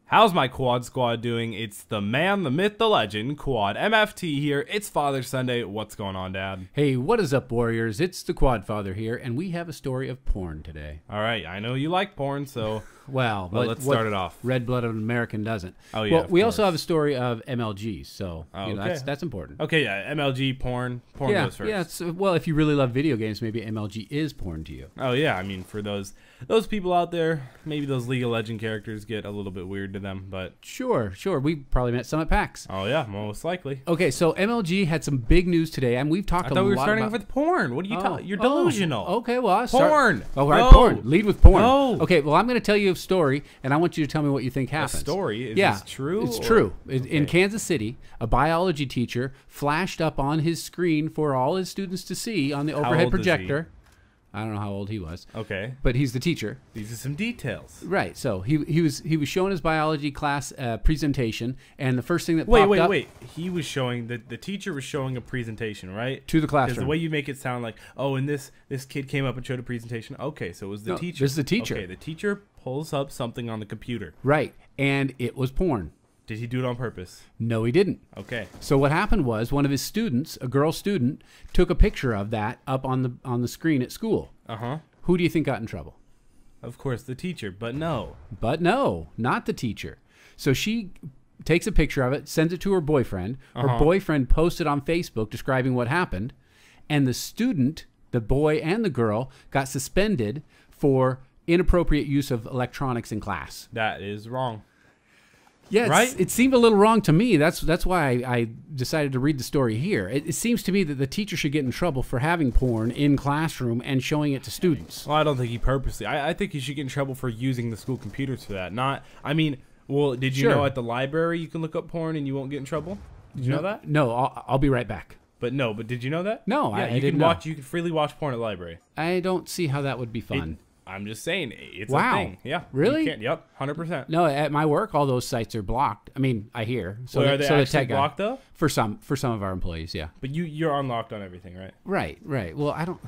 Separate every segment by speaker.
Speaker 1: How's my Quad Squad doing? It's the man, the myth, the legend, Quad MFT here. It's Father Sunday. What's going on, Dad?
Speaker 2: Hey, what is up, Warriors? It's the Quad Father here, and we have a story of porn today.
Speaker 1: All right, I know you like porn, so
Speaker 2: well,
Speaker 1: let's start it off.
Speaker 2: Red-blooded American doesn't.
Speaker 1: Oh yeah.
Speaker 2: Well, we also have a story of MLG, so
Speaker 1: okay.
Speaker 2: that's important.
Speaker 1: Okay, yeah, MLG porn goes first.
Speaker 2: Yeah. Well, if you really love video games, maybe MLG is porn to you.
Speaker 1: Oh yeah, I mean, for those people out there, maybe those League of Legends characters get a little bit weird to them, but
Speaker 2: Sure. We probably met some at PAX.
Speaker 1: oh yeah, most likely.
Speaker 2: Okay, so MLG had some big news today, and we've talked
Speaker 1: I
Speaker 2: a
Speaker 1: thought
Speaker 2: lot
Speaker 1: we were starting
Speaker 2: about...
Speaker 1: with porn. What are you talking? You're delusional.
Speaker 2: Okay, well,
Speaker 1: porn.
Speaker 2: Oh, right,
Speaker 1: No.
Speaker 2: porn. Lead with porn.
Speaker 1: No.
Speaker 2: Okay, well, I'm going to tell you a story, and I want you to tell me what you think happens.
Speaker 1: A story? Is this true?
Speaker 2: It's
Speaker 1: or?
Speaker 2: true.
Speaker 1: Okay.
Speaker 2: In Kansas City, a biology teacher flashed up on his screen for all his students to see on the overhead
Speaker 1: old is he?
Speaker 2: projector. I don't know how old he was.
Speaker 1: Okay.
Speaker 2: But he's the teacher.
Speaker 1: These are some details.
Speaker 2: Right. So he was showing his biology class presentation, and the first thing that popped up...
Speaker 1: Wait. He was showing the teacher was showing a presentation, right?
Speaker 2: To the classroom.
Speaker 1: Because the way you make it sound like, oh, and this kid came up and showed a presentation. Okay, so it was the teacher.
Speaker 2: This is the teacher.
Speaker 1: Okay, the teacher pulls up something on the computer.
Speaker 2: Right. And it was porn.
Speaker 1: Did he do it on purpose?
Speaker 2: No, he didn't.
Speaker 1: Okay.
Speaker 2: So what happened was one of his students, a girl student, took a picture of that up on the screen at school.
Speaker 1: Uh-huh.
Speaker 2: Who do you think got in trouble?
Speaker 1: Of course, the teacher, but no.
Speaker 2: But no, not the teacher. So she takes a picture of it, sends it to her boyfriend. Her boyfriend posted on Facebook describing what happened. And the student, the boy and the girl, got suspended for inappropriate use of electronics in class.
Speaker 1: That is wrong.
Speaker 2: Yeah,
Speaker 1: right?
Speaker 2: It seemed a little wrong to me. That's why I decided to read the story here. It seems to me that the teacher should get in trouble for having porn in classroom and showing it to students.
Speaker 1: Well, I don't think he purposely. I think he should get in trouble for using the school computers for that. Well, did you know at the library you can look up porn and you won't get in trouble? Did you know that?
Speaker 2: No, I'll be right back.
Speaker 1: But did you know that?
Speaker 2: No,
Speaker 1: yeah,
Speaker 2: I didn't know.
Speaker 1: You can freely watch porn at the library.
Speaker 2: I don't see how that would be fun.
Speaker 1: I'm just saying, it's
Speaker 2: Wow.
Speaker 1: a thing. Yeah.
Speaker 2: Really?
Speaker 1: You can't, yep, 100%.
Speaker 2: No, at my work, all those sites are blocked. I mean, I hear.
Speaker 1: So are they actually blocked, though?
Speaker 2: For some of our employees, yeah.
Speaker 1: But you're unlocked on everything, right?
Speaker 2: Right. Well, I don't...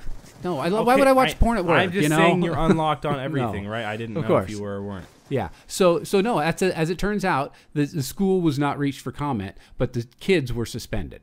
Speaker 2: No, why would I watch porn at work?
Speaker 1: I'm just saying you're unlocked on everything,
Speaker 2: No.
Speaker 1: right? I didn't
Speaker 2: Of
Speaker 1: know
Speaker 2: course.
Speaker 1: if you were or weren't.
Speaker 2: Yeah. So no, as it turns out, the school was not reached for comment, but the kids were suspended.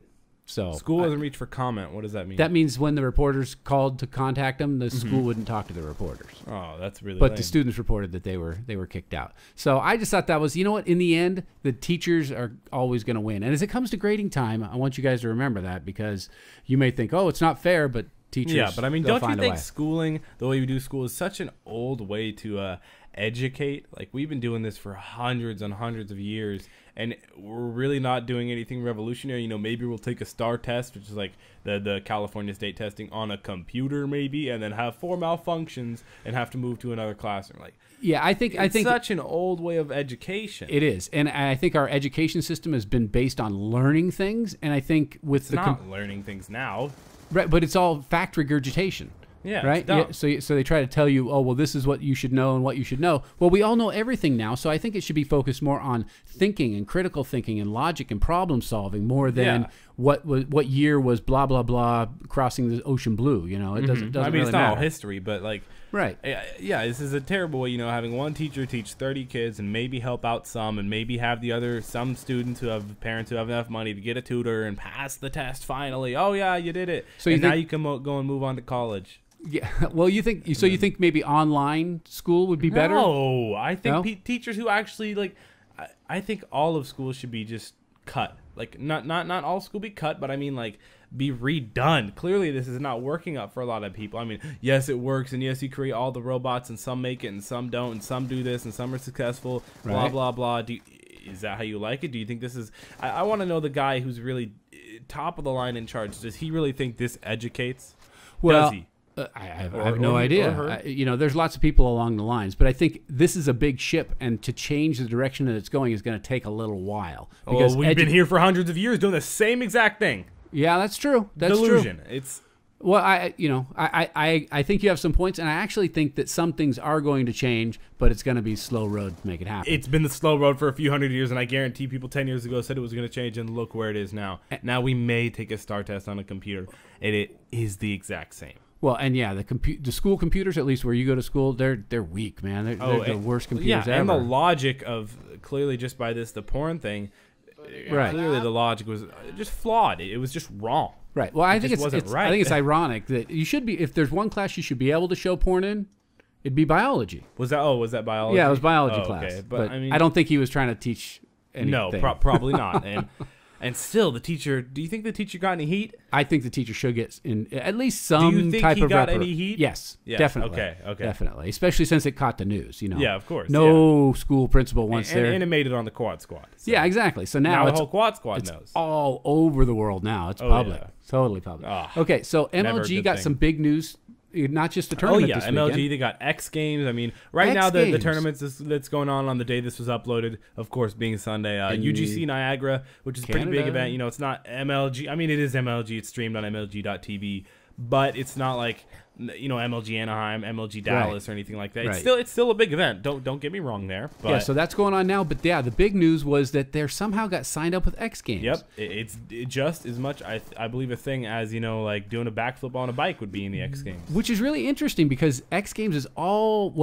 Speaker 2: So
Speaker 1: School wasn't reached for comment. What does that mean?
Speaker 2: that means when the reporters called to contact them, the school wouldn't talk to the reporters.
Speaker 1: Oh, that's really
Speaker 2: But
Speaker 1: lame.
Speaker 2: the students reported that they were kicked out. So I just thought that was, you know what, in the end, the teachers are always going to win. And as it comes to grading time, I want you guys to remember that, because you may think, oh, it's not fair, but teachers,
Speaker 1: yeah, but I mean,
Speaker 2: they'll
Speaker 1: don't you
Speaker 2: find a
Speaker 1: think
Speaker 2: way.
Speaker 1: schooling, the way we do school, is such an old way to educate? Like, we've been doing this for hundreds and hundreds of years, and we're really not doing anything revolutionary. You know, maybe we'll take a STAR test, which is like the California state testing, on a computer maybe, and then have 4 malfunctions and have to move to another classroom. Like,
Speaker 2: Yeah, I think
Speaker 1: such an old way of education.
Speaker 2: it is, and I think our education system has been based on learning things, and I think with
Speaker 1: It's not learning things now.
Speaker 2: right, but it's all fact regurgitation.
Speaker 1: Yeah,
Speaker 2: right.
Speaker 1: it's dumb.
Speaker 2: Yeah, so they try to tell you, oh, well, this is what you should know and what you should know. Well, we all know everything now, so I think it should be focused more on thinking and critical thinking and logic and problem solving more than what year was blah blah blah crossing the ocean blue. You know, it doesn't.
Speaker 1: I mean,
Speaker 2: really
Speaker 1: it's not
Speaker 2: matter.
Speaker 1: all history, but like,
Speaker 2: Right.
Speaker 1: yeah, this is a terrible way, having one teacher teach 30 kids and maybe help out some, and maybe have some students who have parents who have enough money to get a tutor and pass the test finally. Oh yeah, you did it.
Speaker 2: So
Speaker 1: now you can go and move on to college.
Speaker 2: Yeah. Well, you think so? You think maybe online school would be better?
Speaker 1: No, I think
Speaker 2: No?
Speaker 1: teachers who actually I think all of school should be just cut. Like, not all school be cut, but I mean, like, be redone. Clearly, this is not working out for a lot of people. I mean, yes, it works, and yes, you create all the robots, and some make it, and some don't, and some do this, and some are successful. Blah
Speaker 2: Right.
Speaker 1: blah blah. Is that how you like it? Do you think this is? I want to know the guy who's really top of the line in charge. Does he really think this educates?
Speaker 2: Well,
Speaker 1: Does he?
Speaker 2: I have no
Speaker 1: or
Speaker 2: idea. There's lots of people along the lines, but I think this is a big ship, and to change the direction that it's going is going to take a little while.
Speaker 1: Because we've been here for hundreds of years doing the same exact thing.
Speaker 2: Yeah, that's true. That's
Speaker 1: Delusion.
Speaker 2: true.
Speaker 1: It's
Speaker 2: Well, I think you have some points, and I actually think that some things are going to change, but it's going to be a slow road to make it happen.
Speaker 1: It's been the slow road for a few hundred years, and I guarantee people 10 years ago said it was going to change, and look where it is now. Now we may take a STAR test on a computer, and it is the exact same.
Speaker 2: Well, and yeah, the school computers, at least where you go to school, they're weak, man. They're the worst computers ever.
Speaker 1: And the logic of clearly just by the porn thing,
Speaker 2: right?
Speaker 1: Clearly the logic was just flawed. It was just wrong.
Speaker 2: Right. Well, I think it's
Speaker 1: right.
Speaker 2: I think it's ironic that you should be, if there's one class you should be able to show porn in, it'd be biology.
Speaker 1: Was that biology?
Speaker 2: Yeah, it was biology class.
Speaker 1: Okay.
Speaker 2: But I mean, I don't think he was trying to teach anything.
Speaker 1: No, probably not. And still, the teacher. Do you think the teacher got any heat?
Speaker 2: I think the teacher should get in at least some
Speaker 1: Do you think
Speaker 2: type
Speaker 1: he
Speaker 2: of
Speaker 1: got any heat?
Speaker 2: Yes, definitely.
Speaker 1: Okay.
Speaker 2: Definitely, especially since it caught the news. You know.
Speaker 1: Yeah, of course.
Speaker 2: No school principal wants there.
Speaker 1: And it made it on the Quad Squad. So.
Speaker 2: Yeah, exactly. So now
Speaker 1: the whole Quad Squad knows.
Speaker 2: It's all over the world now. It's public.
Speaker 1: Yeah.
Speaker 2: Totally public. Okay, so MLG got some big news. Not just the tournament this weekend.
Speaker 1: MLG, they got X Games. I mean, right now the tournaments that's going on the day this was uploaded, of course, being Sunday. UGC Niagara, which is a pretty big event. You know, it's not MLG. I mean, it is MLG. It's streamed on MLG.tv, but it's not like, you know, MLG Anaheim, MLG Dallas, or anything like that. It's still a big event. Don't get me wrong there. But
Speaker 2: yeah, so that's going on now. But yeah, the big news was that they somehow got signed up with X Games.
Speaker 1: Yep, it's just as much I believe a thing as, you know, like doing a backflip on a bike would be in the X Games,
Speaker 2: which is really interesting because X Games is all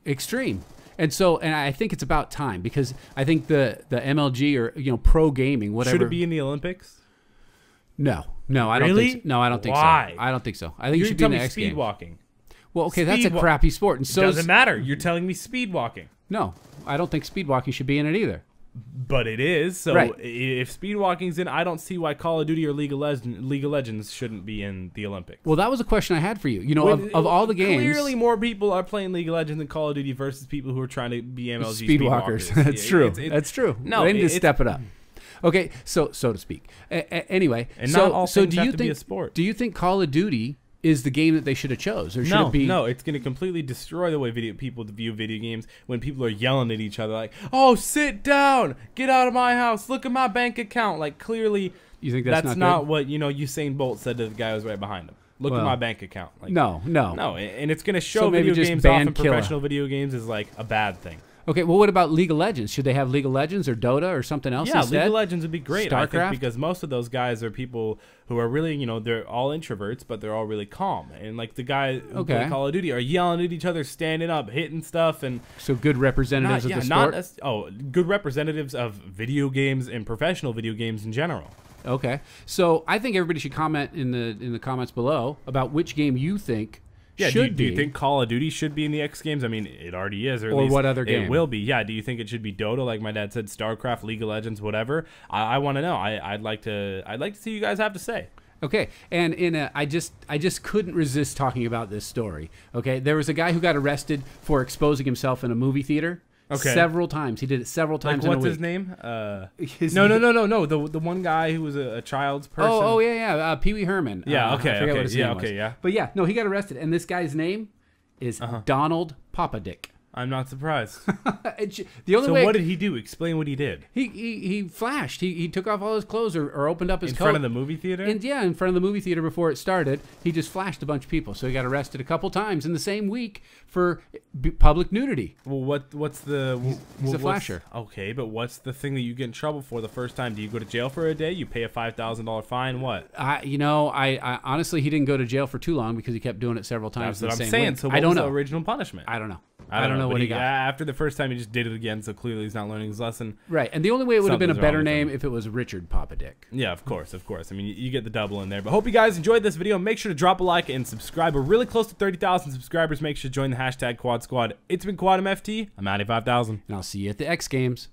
Speaker 1: extreme.
Speaker 2: And so, and I think it's about time because I think the MLG or, you know, pro gaming, whatever.
Speaker 1: Should it be in the Olympics?
Speaker 2: No, I don't think so. No, I don't think
Speaker 1: Why?
Speaker 2: so. I don't think so. I think it should be in the X Games.
Speaker 1: Speed walking.
Speaker 2: Well, okay, that's a crappy sport, and so
Speaker 1: doesn't matter. You're telling me speed walking.
Speaker 2: No, I don't think speed walking should be in it either.
Speaker 1: But it is. So if speed walking's in, I don't see why Call of Duty or League of Legends shouldn't be in the Olympics.
Speaker 2: Well, that was a question I had for you. You know, of all the games,
Speaker 1: clearly more people are playing League of Legends than Call of Duty versus people who are trying to be MLG
Speaker 2: speed walkers. That's true. That's true.
Speaker 1: No,
Speaker 2: they need to step it up. Okay, so to speak. Anyway,
Speaker 1: and not all things have to be a sport.
Speaker 2: Do you think Call of Duty is the game that they should have chose, or should it be?
Speaker 1: No, it's going to completely destroy the way people view video games when people are yelling at each other like, "Oh, sit down! Get out of my house! Look at my bank account!" Like, clearly,
Speaker 2: you think
Speaker 1: that's not what, you know, Usain Bolt said to the guy who was right behind him. Look at my bank account. Like,
Speaker 2: no,
Speaker 1: and it's going to show video games off, and professional video games is like a bad thing.
Speaker 2: Okay, well, what about League of Legends? Should they have League of Legends or Dota or something else instead?
Speaker 1: League of Legends would be great,
Speaker 2: StarCraft?
Speaker 1: I think, because most of those guys are people who are really, you know, they're all introverts, but they're all really calm. And, like, the guys who play Call of Duty are yelling at each other, standing up, hitting stuff. And
Speaker 2: so good representatives of the sport?
Speaker 1: Good representatives of video games and professional video games in general.
Speaker 2: Okay. So I think everybody should comment in the comments below about which game you think should be.
Speaker 1: Do you think Call of Duty should be in the X Games? I mean, it already is, or at least
Speaker 2: what other game?
Speaker 1: It will be. Yeah. Do you think it should be Dota, like my dad said, StarCraft, League of Legends, whatever? I want to know. I'd like to see you guys have to say.
Speaker 2: Okay, and I just couldn't resist talking about this story. Okay, there was a guy who got arrested for exposing himself in a movie theater.
Speaker 1: Okay.
Speaker 2: Several times. He did it several times in a week.
Speaker 1: What's his name? No. The one guy who was a child's person.
Speaker 2: Oh, yeah. Pee Wee Herman.
Speaker 1: Yeah, okay.
Speaker 2: I forget what his name was.
Speaker 1: Yeah.
Speaker 2: But yeah, no, he got arrested. And this guy's name is Donald Papadick.
Speaker 1: I'm not surprised.
Speaker 2: The only way,
Speaker 1: what did he do? Explain what he did.
Speaker 2: He flashed. He took off all his clothes or opened up his coat.
Speaker 1: In front of the movie theater?
Speaker 2: In front of the movie theater before it started. He just flashed a bunch of people. So he got arrested a couple times in the same week for public nudity.
Speaker 1: Well, what's the...
Speaker 2: He's a flasher.
Speaker 1: Okay, but what's the thing that you get in trouble for the first time? Do you go to jail for a day? You pay a $5,000 fine? What?
Speaker 2: I honestly, he didn't go to jail for too long because he kept doing it several times.
Speaker 1: That's what I'm saying.
Speaker 2: Week.
Speaker 1: So what was the original punishment?
Speaker 2: I don't know.
Speaker 1: I don't know
Speaker 2: what he got.
Speaker 1: After the first time, he just did it again, so clearly he's not learning his lesson.
Speaker 2: Right, and the only way it would have been a better name if it was Richard Papadick.
Speaker 1: Yeah, of course. I mean, you get the double in there. But hope you guys enjoyed this video. Make sure to drop a like and subscribe. We're really close to 30,000 subscribers. Make sure to join the hashtag Quad Squad. It's been QuadMFT. I'm Matty 5000.
Speaker 2: And I'll see you at the X Games.